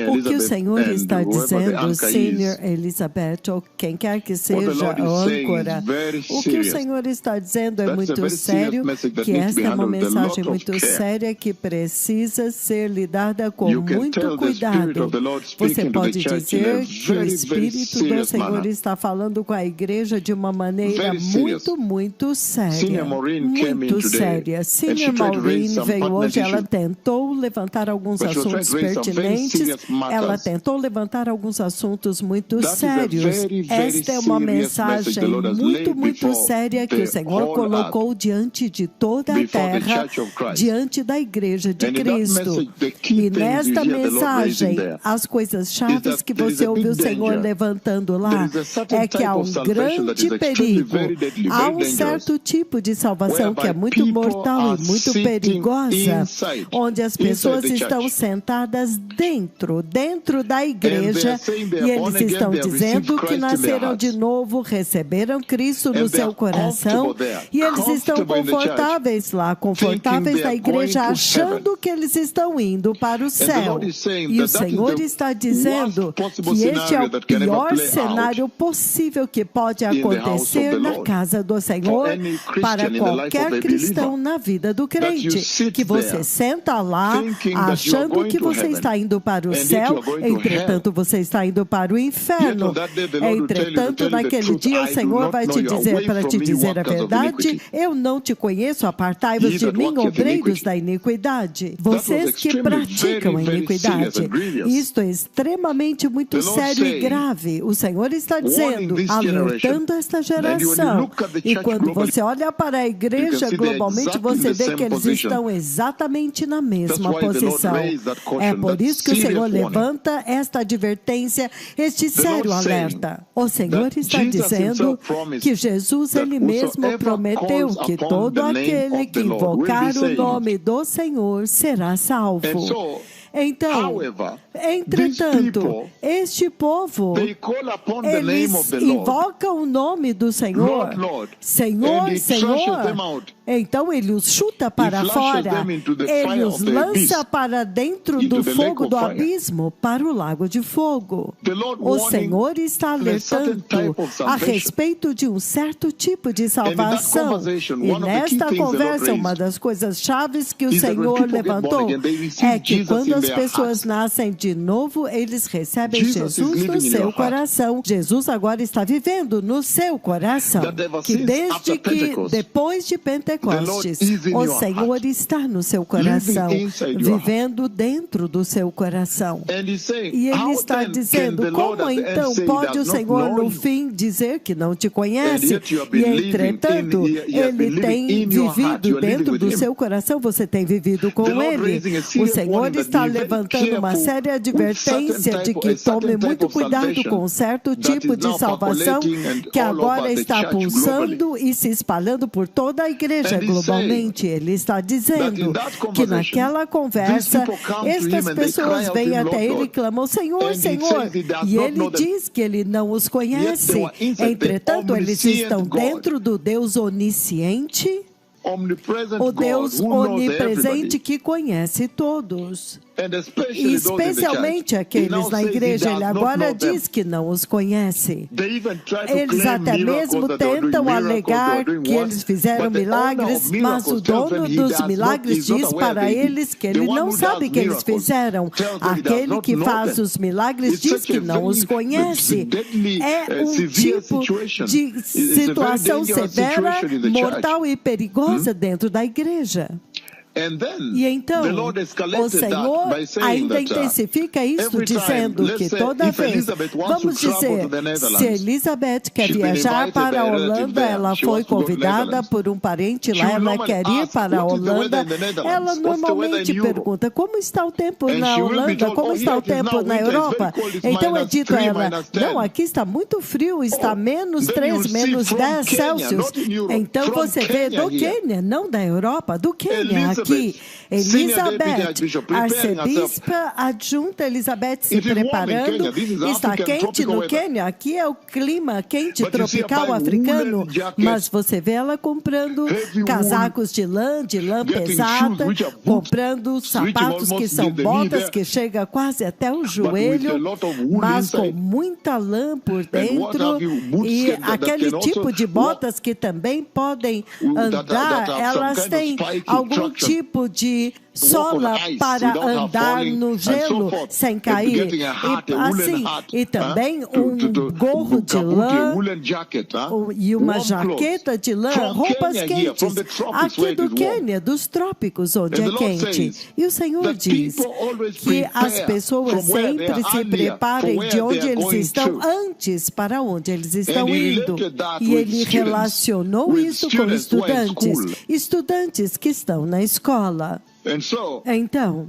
O que o Senhor está dizendo, Senior Elizabeth, ou quem quer que seja a âncora, o que o Senhor está dizendo é muito sério, que esta é uma mensagem muito séria que precisa ser lidada com muito cuidado. Você pode dizer que o Espírito do Senhor está falando com a igreja de uma maneira muito séria. Muito séria. Senior Maureen veio hoje, ela tentou levantar alguns assuntos pertinentes, ela tentou levantar alguns assuntos muito sérios. Esta é uma mensagem muito séria que o Senhor colocou diante de toda a terra, diante da igreja de Cristo. E nesta mensagem, as coisas chaves que você ouviu o Senhor levantando lá, é que há um grande perigo, há um certo tipo de salvação que é muito mortal e muito perigosa, onde as pessoas estão sentadas dentro da igreja, e eles estão dizendo que nasceram de novo, receberam Cristo no seu coração, e eles estão confortáveis lá, confortáveis na igreja, achando que eles estão indo para o céu. E o Senhor está dizendo que este é o pior cenário possível que pode acontecer na casa do Senhor para qualquer cristão na vida do crente, que você senta lá achando que você está indo para o céu, entretanto você está indo para o inferno. Entretanto, naquele dia o Senhor vai te dizer, para te dizer a verdade, eu não te conheço, apartai-vos de mim, obreiros da iniquidade. Vocês que praticam a iniquidade. Isto é extremamente muito sério e grave. O Senhor está dizendo, alertando esta geração. E quando você olha para a igreja globalmente, você vê que eles estão exatamente na mesma posição. É por isso que o Senhor levanta esta advertência, este sério alerta. O Senhor está dizendo que Jesus, Ele mesmo prometeu que todo aquele que invocar o nome do Senhor será salvo. Então, entretanto, este povo, eles invocam o nome do Senhor, Senhor, Senhor. Então ele os chuta para fora, ele os lança para dentro do fogo do abismo, para o lago de fogo. O Senhor está alertando a respeito de um certo tipo de salvação. E nesta conversa, uma das coisas chaves que o Senhor levantou é que quando as pessoas nascem de novo, eles recebem Jesus no seu coração. Jesus agora está vivendo no seu coração. Que desde que, depois de Pentecostes, o Senhor está no seu coração, vivendo dentro do seu coração. E Ele está dizendo, como então pode o Senhor no fim dizer que não te conhece? E entretanto, Ele tem vivido dentro do seu coração, você tem vivido com Ele. O Senhor está levantando uma séria advertência de que tome muito cuidado com um certo tipo de salvação que agora está pulsando e se espalhando por toda a igreja globalmente. Ele está dizendo que naquela conversa, estas pessoas vêm até Ele e clamam, Senhor, Senhor, e Ele diz que Ele não os conhece. Entretanto, eles estão dentro do Deus onisciente, o Deus onipresente que conece todos. E especialmente aqueles na igreja, ele agora diz que não os conhece. Eles até mesmo tentam alegar que eles fizeram milagres, mas o dono dos milagres diz para eles que ele não sabe que eles fizeram. Aquele que faz os milagres diz que não os conhece. É um tipo de situação severa, mortal e perigosa dentro da igreja. E então, o Senhor ainda intensifica isso, dizendo que toda vez, vamos dizer, se Elizabeth quer viajar para a Holanda, ela foi convidada por um parente lá, ela quer ir para a Holanda, ela normalmente pergunta, como está o tempo na Holanda, como está o tempo na Europa? Então é dito a ela, não, aqui está muito frio, está menos 3, menos 10 Celsius. Então você vê do Quênia, não da Europa, do Quênia aqui. aqui. Elizabeth, arcebispa adjunta Elizabeth se preparando. Está quente no Quênia. Aqui é o clima quente tropical africano. Mas você vê ela comprando casacos de lã pesada, comprando sapatos que são botas que chega quase até o joelho, mas com muita lã por dentro, e aquele tipo de botas que também podem andar, elas têm algum tipo de sola para andar no gelo sem cair. E também um gorro de lã e uma jaqueta de lã, roupas quentes, aqui do Quênia, dos trópicos, onde é quente. E o Senhor diz que as pessoas sempre se preparem de onde eles estão antes para onde eles estão indo. E ele relacionou isso com estudantes que estão na escola. Então,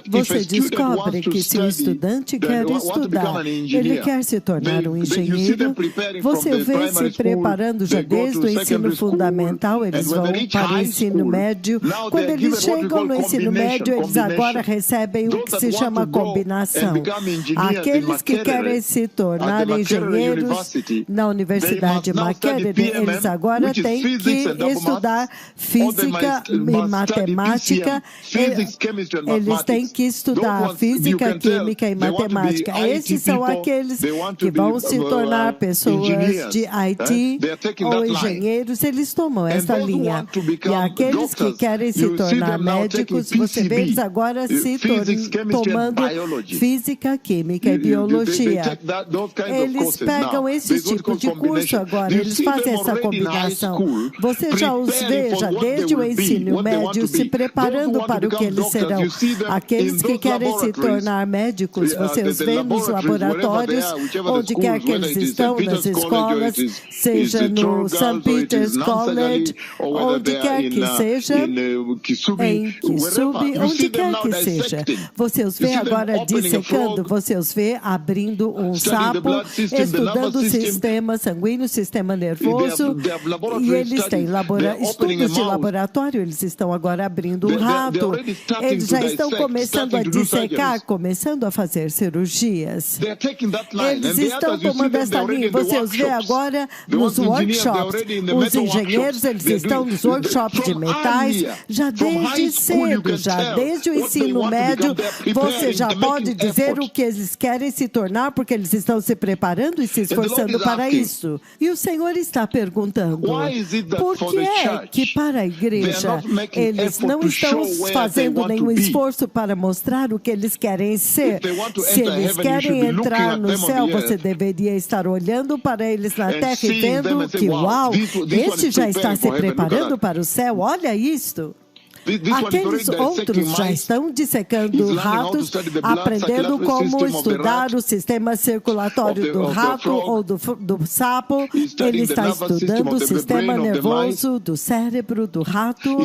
você descobre que se o estudante quer estudar, ele quer se tornar um engenheiro, você vê se preparando já desde o ensino fundamental, eles vão para o ensino médio. Quando eles chegam no ensino médio, eles agora recebem o que se chama combinação. Aqueles que querem se tornar engenheiros na Universidade Makerere, eles agora têm que estudar física e matemática. Eles têm que estudar física, química e matemática. Esses são aqueles que vão se tornar pessoas de IT ou engenheiros. Eles tomam essa linha. E aqueles que querem se tornar médicos, você vê eles agora se tomando física, química e biologia. Eles pegam esse tipo de curso agora, eles fazem essa combinação. Você já os vê, já desde o ensino médio, se preparando para o que eles serão. Aqueles que querem se tornar médicos, você os vê nos laboratórios, onde quer que eles estão, nas escolas, seja no St. Peter's College, onde quer que seja, em Kisubi, onde quer que seja. Você os vê agora dissecando, você os vê abrindo um sapo, estudando o sistema sanguíneo, sistema nervoso, e eles têm estudos de laboratório, eles estão agora abrindo um rato, eles já estão começando a dissecar, começando a fazer cirurgias. Eles estão tomando essa linha. Você os vê agora nos workshops. Os engenheiros, eles estão nos workshops de metais, já desde cedo, já desde o ensino médio, você já pode dizer o que eles querem se tornar, porque eles estão se preparando e se esforçando para isso. E o Senhor está perguntando, por que é que para a igreja eles não estão fazendo nenhum esforço para mostrar o que eles querem ser? Se eles querem entrar no céu, você deveria estar olhando para eles na terra e vendo que, uau, este já está se preparando para o céu, olha isto. Aqueles outros já estão dissecando ratos, aprendendo como estudar o sistema circulatório do rato ou do sapo. Ele está estudando o sistema nervoso do cérebro do rato.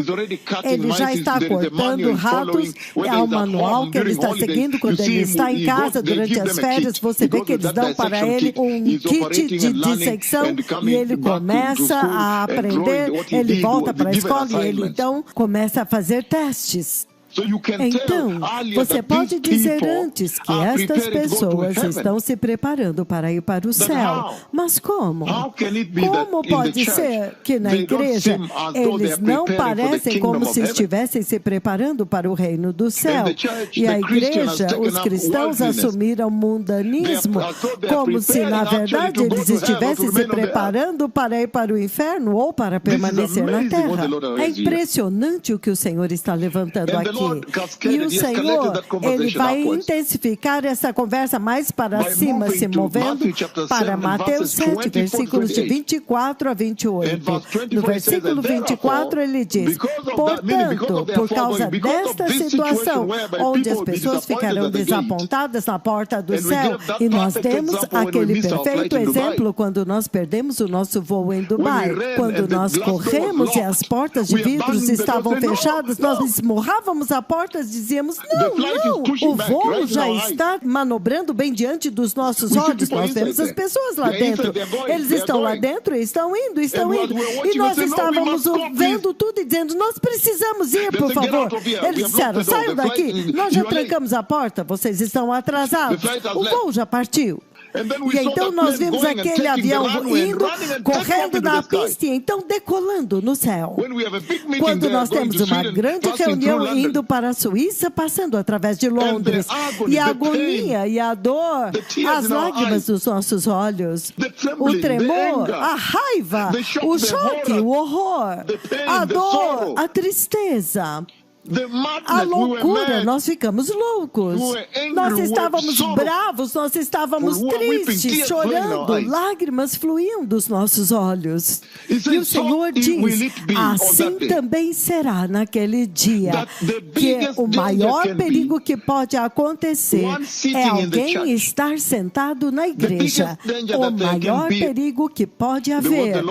Ele já está cortando ratos. É o manual que ele está seguindo quando ele está em casa durante as férias. Você vê que eles dão para ele um kit de dissecção e ele começa a aprender. Ele volta para a escola e ele então começa a fazer testes. Então, você pode dizer antes que estas pessoas estão se preparando para ir para o céu. Mas como? Como pode ser que na igreja eles não parecem como se estivessem se preparando para o reino do céu? E a igreja, os cristãos assumiram mundanismo, como se na verdade eles estivessem se preparando para ir para o inferno ou para permanecer na terra. É impressionante o que o Senhor está levantando aqui. E o Senhor, ele vai intensificar essa conversa mais para cima, se movendo para Mateus 7, versículos de 24 a 28. No versículo 24, ele diz, portanto, por causa desta situação, onde as pessoas ficarão desapontadas na porta do céu, e nós temos aquele perfeito exemplo quando nós perdemos o nosso voo em Dubai. Quando nós corremos e as portas de vidros estavam fechadas, nós esmurrávamos trancávamos a porta, dizíamos, não, o voo já está manobrando bem diante dos nossos olhos. Nós vemos as pessoas lá dentro. Eles estão lá dentro e estão indo. E nós estávamos vendo tudo e dizendo, nós precisamos ir, por favor. Eles disseram, saiam daqui, nós já trancamos a porta, vocês estão atrasados. O voo já partiu. E então nós vimos aquele avião indo, correndo na pista e então decolando no céu. Quando nós temos uma grande reunião indo para a Suíça, passando através de Londres, e a agonia e a dor, as lágrimas dos nossos olhos, o tremor, a raiva, o choque, o horror, a dor, a tristeza, a loucura, nós ficamos loucos. Nós estávamos bravos, nós estávamos tristes, chorando, lágrimas fluíam dos nossos olhos. E o Senhor diz, assim também será naquele dia, que o maior perigo que pode acontecer é alguém estar sentado na igreja. O maior perigo que pode haver,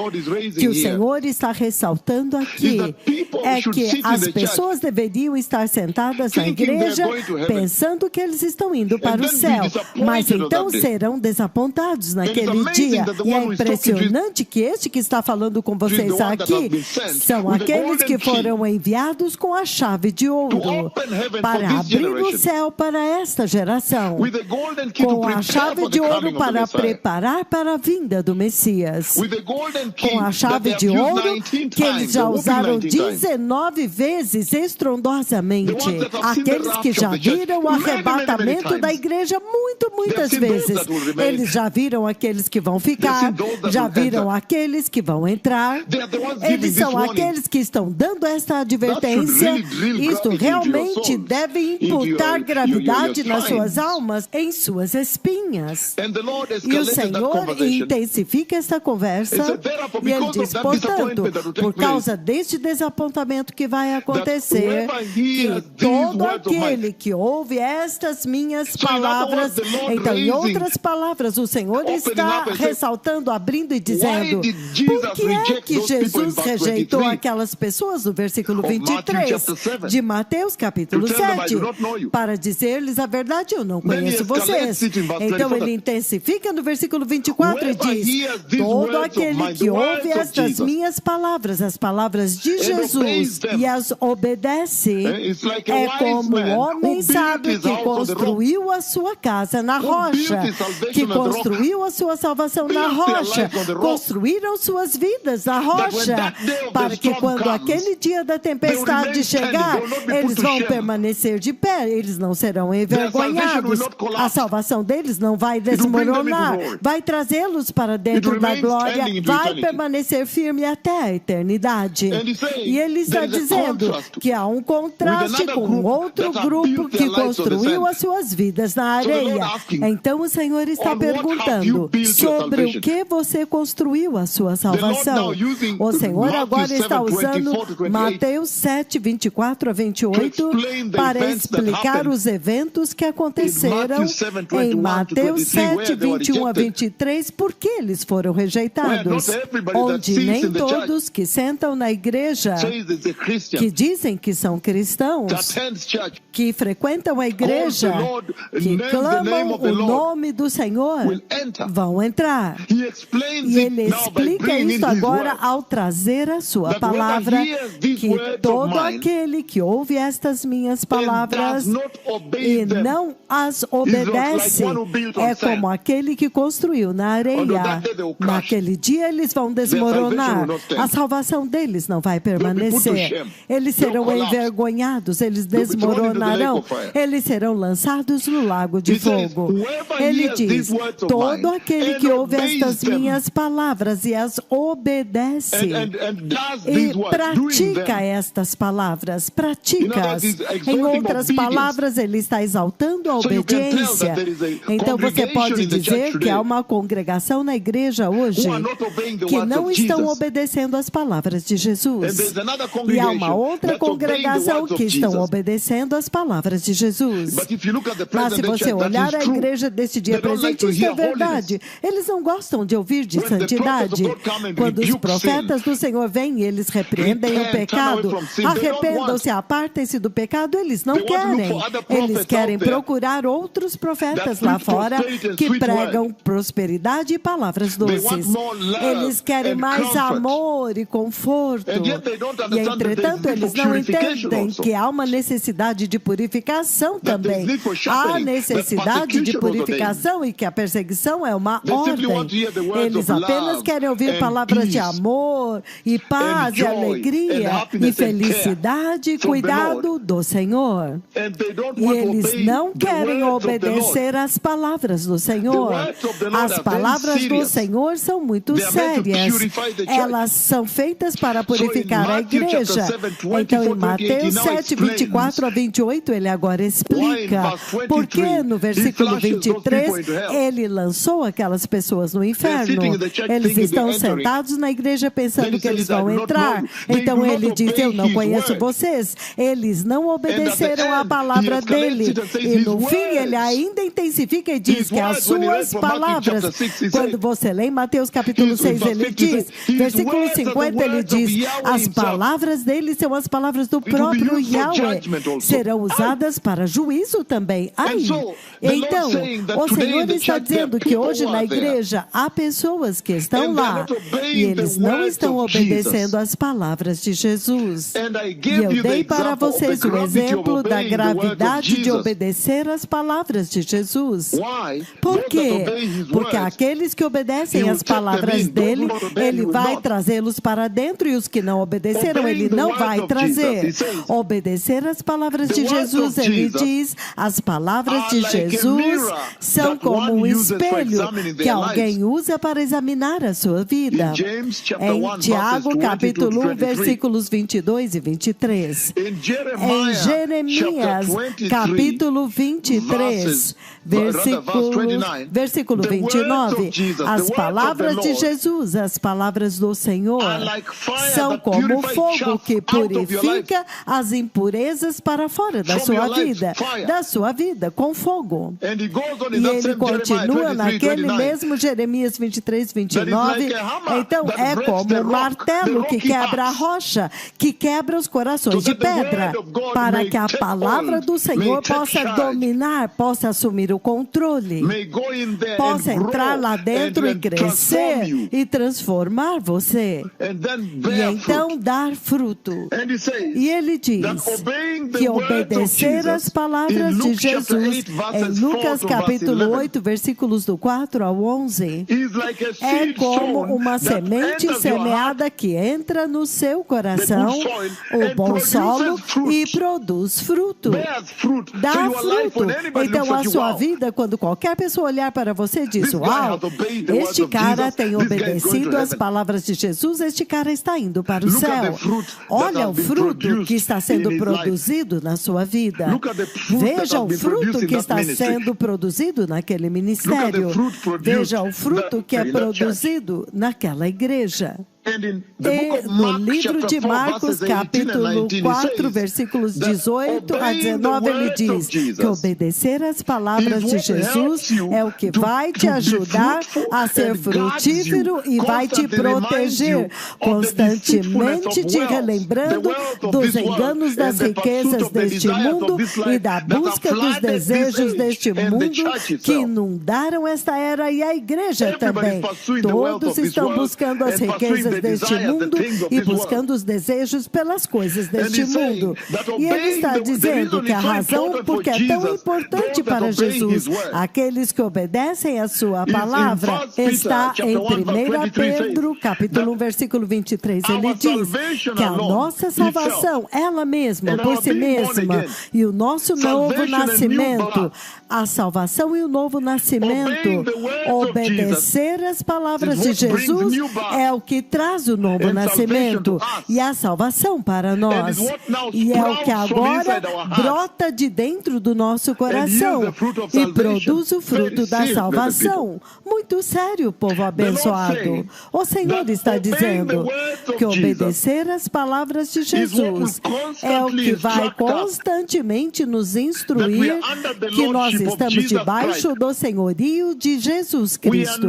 que o Senhor está ressaltando aqui, é que as pessoas deveriam estar sentadas na igreja pensando que eles estão indo para o céu, mas então serão desapontados naquele dia. E é impressionante que este que está falando com vocês aqui são aqueles que foram enviados com a chave de ouro para abrir o céu para esta geração, com a chave de ouro para preparar para a vinda do Messias, com a chave de ouro que eles já usaram 19 vezes estrondosamente. Aqueles que já viram o arrebatamento da igreja muitas vezes. Eles já viram aqueles que vão ficar, já viram aqueles que vão entrar. Eles são aqueles que estão dando esta advertência. Isto realmente deve imputar gravidade nas suas almas, em suas espinhas. E o Senhor intensifica esta conversa e Ele diz, portanto, por causa deste desapontamento que vai acontecer, que todo aquele que ouve estas minhas palavras, então, em outras palavras, o Senhor está ressaltando, abrindo e dizendo, por que é que Jesus rejeitou aquelas pessoas no versículo 23 de Mateus capítulo 7, para dizer-lhes a verdade, eu não conheço vocês. Então ele intensifica no versículo 24 e diz, todo aquele que ouve estas minhas palavras, as palavras de Jesus, e as obedece, é como um homem sábio que construiu a sua casa na rocha, que construiu a sua salvação na rocha, construíram suas vidas na rocha, para que quando aquele dia da tempestade chegar, eles vão permanecer de pé, eles não serão envergonhados, a salvação deles não vai desmoronar, vai trazê-los para dentro da glória, vai permanecer firme até a eternidade. E ele está dizendo que há um contraste com outro grupo que construiu as suas vidas na areia. Então o Senhor está perguntando, sobre o que você construiu a sua salvação? O Senhor agora está usando Mateus 7, 24 a 28 para explicar os eventos que aconteceram em Mateus 7, 21 a 23, por que eles foram rejeitados, onde nem todos que sentam na igreja, que dizem que são cristãos, que frequentam a igreja, que clamam o nome do Senhor, vão entrar. E ele explica isso agora ao trazer a sua palavra, que todo aquele que ouve estas minhas palavras e não as obedece, é como aquele que construiu na areia. Naquele dia eles vão desmoronar, a salvação deles não vai permanecer, eles serão envergonhados, eles desmoronarão, eles serão lançados no lago de fogo. Ele diz, todo aquele que ouve estas minhas palavras e as obedece e pratica estas palavras, pratica-as. Em outras palavras, ele está exaltando a obediência. Então você pode dizer que há uma congregação na igreja hoje que não estão obedecendo as palavras de Jesus. E há uma outra congregação congregação que estão obedecendo as palavras de Jesus. Mas se você olhar a igreja deste dia presente, isso é verdade. Eles não gostam de ouvir de santidade. Quando os profetas do Senhor vêm e eles repreendem o pecado, arrependam-se, apartem-se do pecado, eles não querem. Eles querem procurar outros profetas lá fora que pregam prosperidade e palavras doces. Eles querem mais amor e conforto. E, entretanto, eles não entendem que há uma necessidade de purificação também. Há necessidade de purificação e que a perseguição é uma ordem. Eles apenas querem ouvir palavras de amor e paz e alegria e felicidade e cuidado do Senhor. E eles não querem obedecer às palavras do Senhor. As palavras do Senhor são muito sérias. Elas são feitas para purificar a igreja. Então, em Mateus 7, 24 a 28, ele agora explica por que no versículo 23 ele lançou aquelas pessoas no inferno. Eles estão sentados na igreja pensando que eles vão entrar. Então ele diz: eu não conheço vocês. Eles não obedeceram à palavra dele. E no fim ele ainda intensifica e diz que as suas palavras, quando você lê em Mateus capítulo 6, ele diz, versículo 50, ele diz: as palavras dele são as palavras do próprio Yahweh, serão usadas para juízo também. Então, o Senhor está dizendo que hoje na igreja há pessoas que estão lá e eles não estão obedecendo às palavras de Jesus. E eu dei para vocês o exemplo da gravidade de obedecer às palavras de Jesus. Por quê? Porque aqueles que obedecem às palavras dele, ele vai trazê-los para dentro, e os que não obedeceram, ele não vai trazer. Obedecer às palavras de Jesus, ele diz, as palavras de Jesus são como um espelho que alguém usa para examinar a sua vida. Em Tiago, capítulo 1, versículos 22 e 23. Em Jeremias, capítulo 23, versículo 29, as palavras de Jesus, as palavras do Senhor, são como fogo que purifica as impurezas para fora da sua vida, com fogo. E ele continua naquele mesmo Jeremias 23, 29, então é como um martelo que quebra a rocha, que quebra os corações de pedra, para que a palavra do Senhor possa dominar, possa assumir o controle, possa entrar lá dentro e crescer e transformar você, e então dar fruto. E ele diz que obedecer às palavras de Jesus, em Lucas capítulo 8, versículos do 4 ao 11, é como uma semente semeada que entra no seu coração, o bom solo, e produz fruto. Dá fruto. Então a sua vida, quando qualquer pessoa olhar para você, diz: uau, este cara tem obedecido às palavras de Jesus, este cara está indo para o céu. Olha o fruto que está sendo produzido na sua vida. Veja o fruto que está sendo produzido naquele ministério. Veja o fruto que é produzido naquela igreja. E no livro de Marcos, capítulo 4, versículos 18 a 19, ele diz que obedecer às palavras de Jesus é o que vai te ajudar a ser frutífero e vai te proteger, constantemente te relembrando dos enganos das riquezas deste mundo e da busca dos desejos deste mundo que inundaram esta era, e a igreja também. Todos estão buscando as riquezas deste mundo e buscando os desejos pelas coisas deste mundo. E ele está dizendo que a razão porque é tão importante para Jesus, aqueles que obedecem a sua palavra, está em 1 Pedro, capítulo 1, versículo 23. Ele diz que a nossa salvação, ela mesma, por si mesma, e o nosso novo nascimento, a salvação e o novo nascimento, obedecer as palavras de Jesus é o que traz traz o novo nascimento e a salvação para nós. E é o que agora brota de dentro do nosso coração e produz o fruto da salvação. Muito sério, povo abençoado. O Senhor está dizendo que obedecer às palavras de Jesus é o que vai constantemente nos instruir que nós estamos debaixo do senhorio de Jesus Cristo.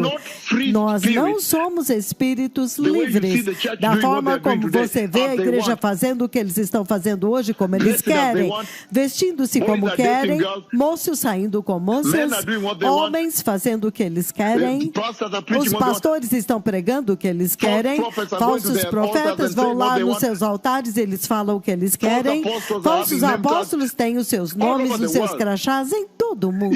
Nós não somos espíritos livres. Da forma como você vê a igreja fazendo o que eles estão fazendo hoje, como eles querem, vestindo-se como querem, moços saindo com moças, homens fazendo o que eles querem, os pastores estão pregando o que eles querem, falsos profetas vão lá nos seus altares, eles falam o que eles querem, falsos apóstolos têm os seus nomes, os seus crachás em todo o mundo.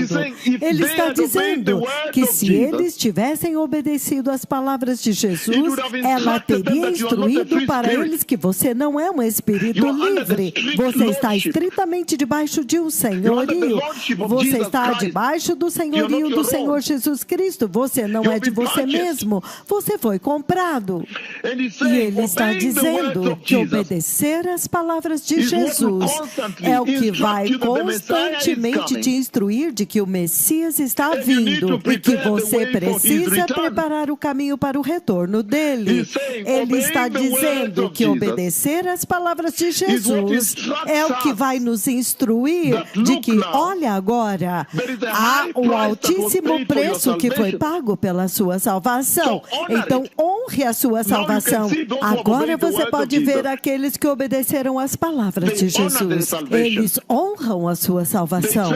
Ele está dizendo que se eles tivessem obedecido às palavras de Jesus, ela teria instruído para eles que você não é um espírito livre, você está estritamente debaixo de um senhorio, você está debaixo do senhorio do Senhor Jesus Cristo, você não é de você mesmo, você foi comprado. E ele está dizendo que obedecer às palavras de Jesus é o que vai constantemente te instruir de que o Messias está vindo e que você precisa preparar o caminho para o retorno dele. Ele está dizendo que obedecer às palavras de Jesus é o que vai nos instruir de que, olha agora, há o altíssimo preço que foi pago pela sua salvação. Então, honre a sua salvação. Agora você pode ver aqueles que obedeceram às palavras de Jesus. Eles honram a sua salvação.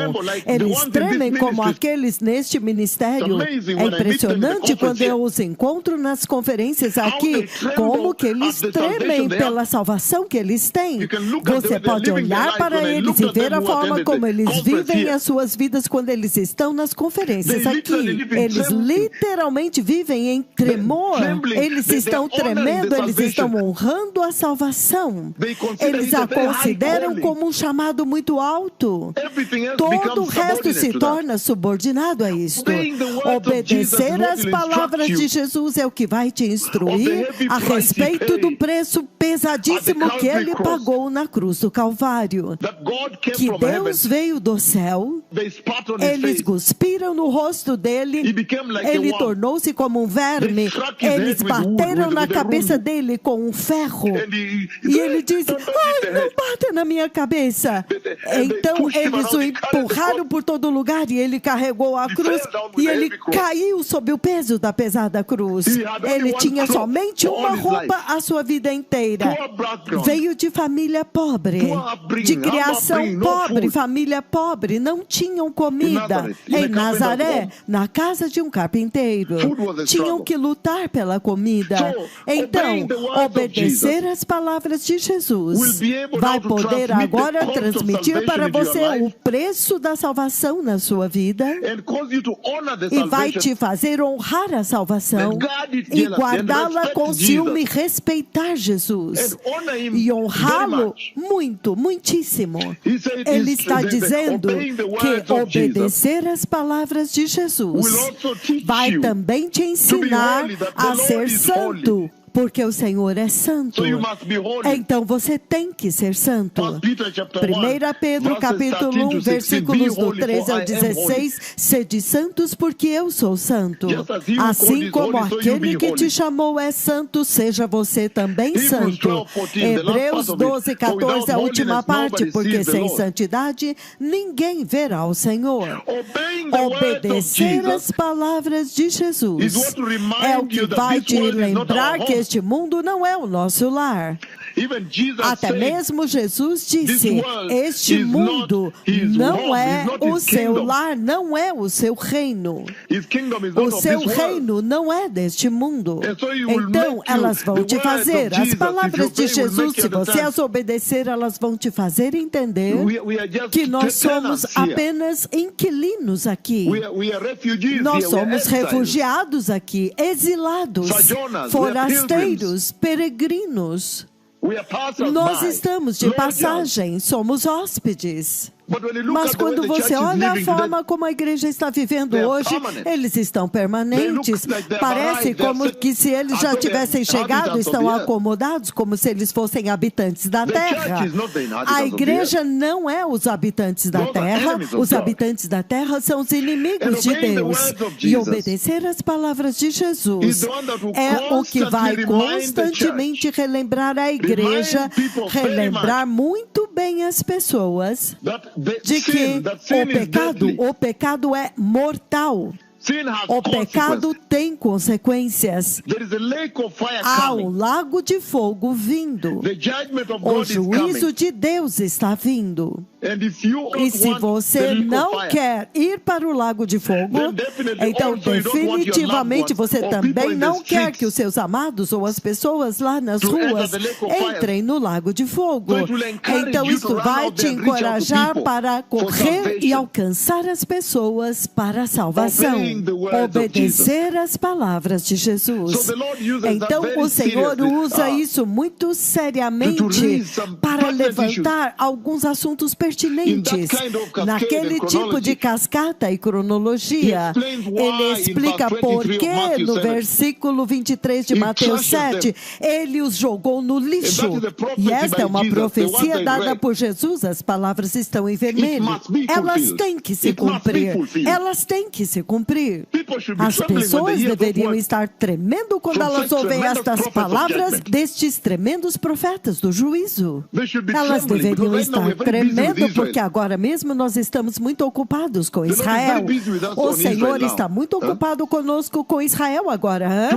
Eles tremem como aqueles neste ministério. É impressionante quando eu os encontro nas conferências aqui, como que eles tremem pela salvação que eles têm. Você pode olhar para eles e ver a forma como eles vivem as suas vidas quando eles estão nas conferências aqui. Eles literalmente vivem em tremor. Eles estão tremendo, eles estão honrando a salvação. Eles a consideram como um chamado muito alto. Todo o resto se torna subordinado a isto. Obedecer às palavras de Jesus é o que vai te instruir a respeito do preço pesadíssimo que ele pagou na cruz do Calvário. Que Deus veio do céu, eles cuspiram no rosto dele, ele tornou-se como um verme, eles bateram na cabeça dele com um ferro, e ele disse: ai, não bata na minha cabeça. Então eles o empurraram por todo lugar e ele carregou a cruz e ele caiu sob o peso da pesada cruz. Ele tinha somente uma roupa a sua vida inteira. Veio de família pobre, de criação pobre, família pobre, não tinham comida. Em Nazaré, na casa de um carpinteiro, tinham que lutar pela comida. Então, obedecer às palavras de Jesus vai poder agora transmitir para você o preço da salvação na sua vida e vai te fazer honrar a salvação e guardá-la com ciúme e respeitar Jesus e honrá-lo muito, muitíssimo. Ele está dizendo que obedecer às palavras de Jesus vai também te ensinar a ser santo, porque o Senhor é santo. Então você tem que ser santo. 1 Pedro capítulo 1, versículos do 13 ao 16, sede santos porque eu sou santo. Assim como aquele que te chamou é santo, seja você também santo. Hebreus 12, 14, a última parte, porque sem santidade ninguém verá o Senhor. Obedecer as palavras de Jesus é o que vai te lembrar que este mundo não é o nosso lar. Até mesmo Jesus disse: este mundo não é o seu lar, não é o seu reino. O seu reino não é deste mundo. Então, elas vão te fazer, as palavras de Jesus, se você as obedecer, elas vão te fazer entender que nós somos apenas inquilinos aqui. Nós somos refugiados aqui, exilados, forasteiros, peregrinos. Nós estamos de passagem, somos hóspedes. Mas quando você olha a forma como a igreja está vivendo hoje, eles estão permanentes. Parece como que se eles já tivessem chegado, estão acomodados, como se eles fossem habitantes da terra. A igreja não é os habitantes da terra. Os habitantes da terra são os inimigos de Deus. E obedecer às palavras de Jesus é o que vai constantemente relembrar a igreja, relembrar muito bem as pessoas de que o pecado é mortal. O pecado tem consequências. Há um lago de fogo vindo. O juízo de Deus está vindo. E se você não quer ir para o lago de fogo, então definitivamente você também não quer que os seus amados ou as pessoas lá nas ruas entrem no lago de fogo. Então isso vai te encorajar para correr e alcançar as pessoas para a salvação. Obedecer às palavras de Jesus. Então o Senhor usa isso muito seriamente para levantar alguns assuntos pertinentes. Naquele tipo de cascata e cronologia, ele explica por que no versículo 23 de Mateus 7, ele os jogou no lixo. E esta é uma profecia dada por Jesus, as palavras estão em vermelho. Elas têm que se cumprir. Elas têm que se cumprir. As pessoas deveriam estar tremendo quando elas ouvem estas palavras destes tremendos profetas do juízo. Elas deveriam estar tremendo porque agora mesmo nós estamos muito ocupados com Israel. O Senhor está muito ocupado conosco com Israel agora.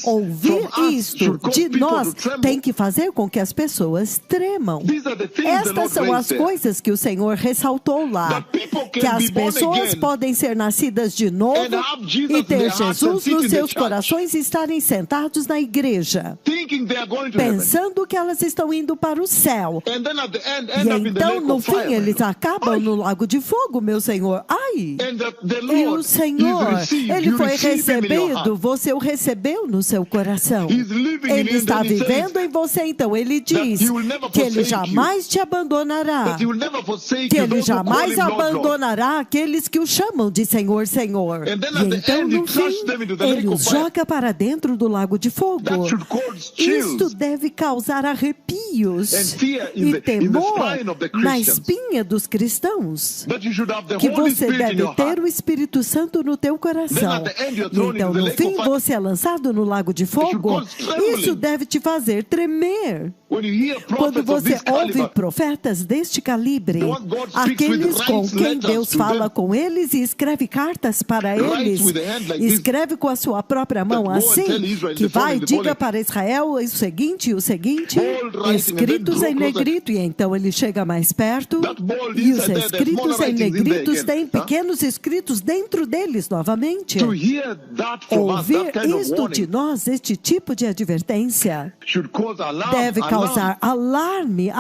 Ouvir isto de nós tem que fazer com que as pessoas tremam. Estas são as coisas que o Senhor ressaltou lá. Que as pessoas podem ser nascidas de novo e ter Jesus nos seus corações e estarem sentados na igreja, pensando que elas estão indo para o céu. E então, no fim, eles acabam no lago de fogo, meu Senhor. Ai! E o Senhor, Ele foi recebido, você o recebeu no seu coração. Ele está vivendo em você, então Ele diz que Ele jamais te abandonará, que Ele jamais abandonará aqueles que o chamam de Senhor, Senhor. E então, no fim, Ele os joga para dentro do lago de fogo. Isto deve causar arrepios e temor na espinha dos cristãos, que você deve ter o Espírito Santo no teu coração. E então, no fim, você é lançado no lago de fogo. Isso deve te fazer tremer. Quando você ouve profetas deste calibre, aqueles com quem Deus fala com eles e escreve cartas para eles, escreve com a sua própria mão assim, que vai, diga para Israel o seguinte, escritos em negrito, e então ele chega mais perto, e os escritos em negritos têm pequenos escritos dentro deles novamente. Ouvir isto de nós, este tipo de advertência, deve causar alarme.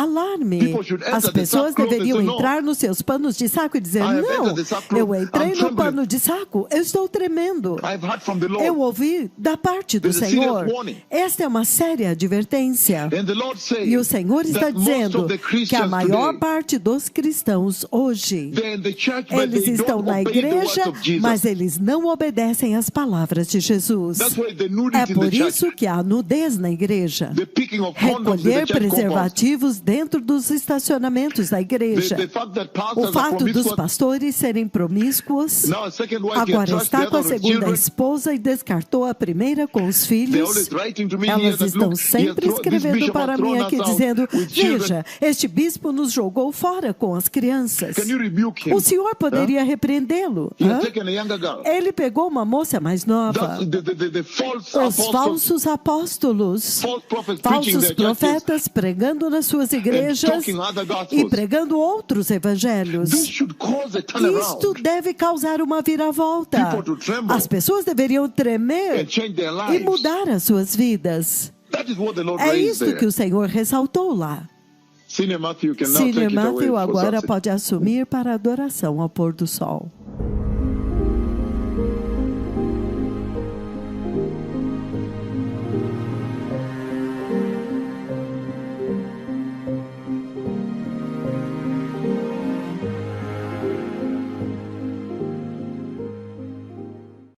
As pessoas deveriam entrar nos seus panos de saco e dizer, não, eu entrei no pano de saco, eu estou tremendo. Eu ouvi da parte do Senhor. Esta é uma séria advertência. E o Senhor está dizendo que a maior parte dos cristãos hoje, eles estão na igreja, mas eles não obedecem às palavras de Jesus. É por isso que há nudez na igreja. Recolher preservativos dentro dos estacionamentos da igreja. O fato dos pastores serem promíscuos, agora está com a segunda esposa e descartou a primeira com os filhos. Elas estão sempre escrevendo para mim aqui, dizendo, veja, este bispo nos jogou fora com as crianças. O senhor poderia repreendê-lo. Ele pegou uma moça mais nova. Os falsos apóstolos, falsos profetas pregando nas suas igrejas e pregando outros evangelhos. Isto deve causar uma viravolta. As pessoas deveriam tremer e mudar as suas vidas. É isto que o Senhor ressaltou lá. Senior Matthew agora pode assumir para a adoração ao pôr do sol.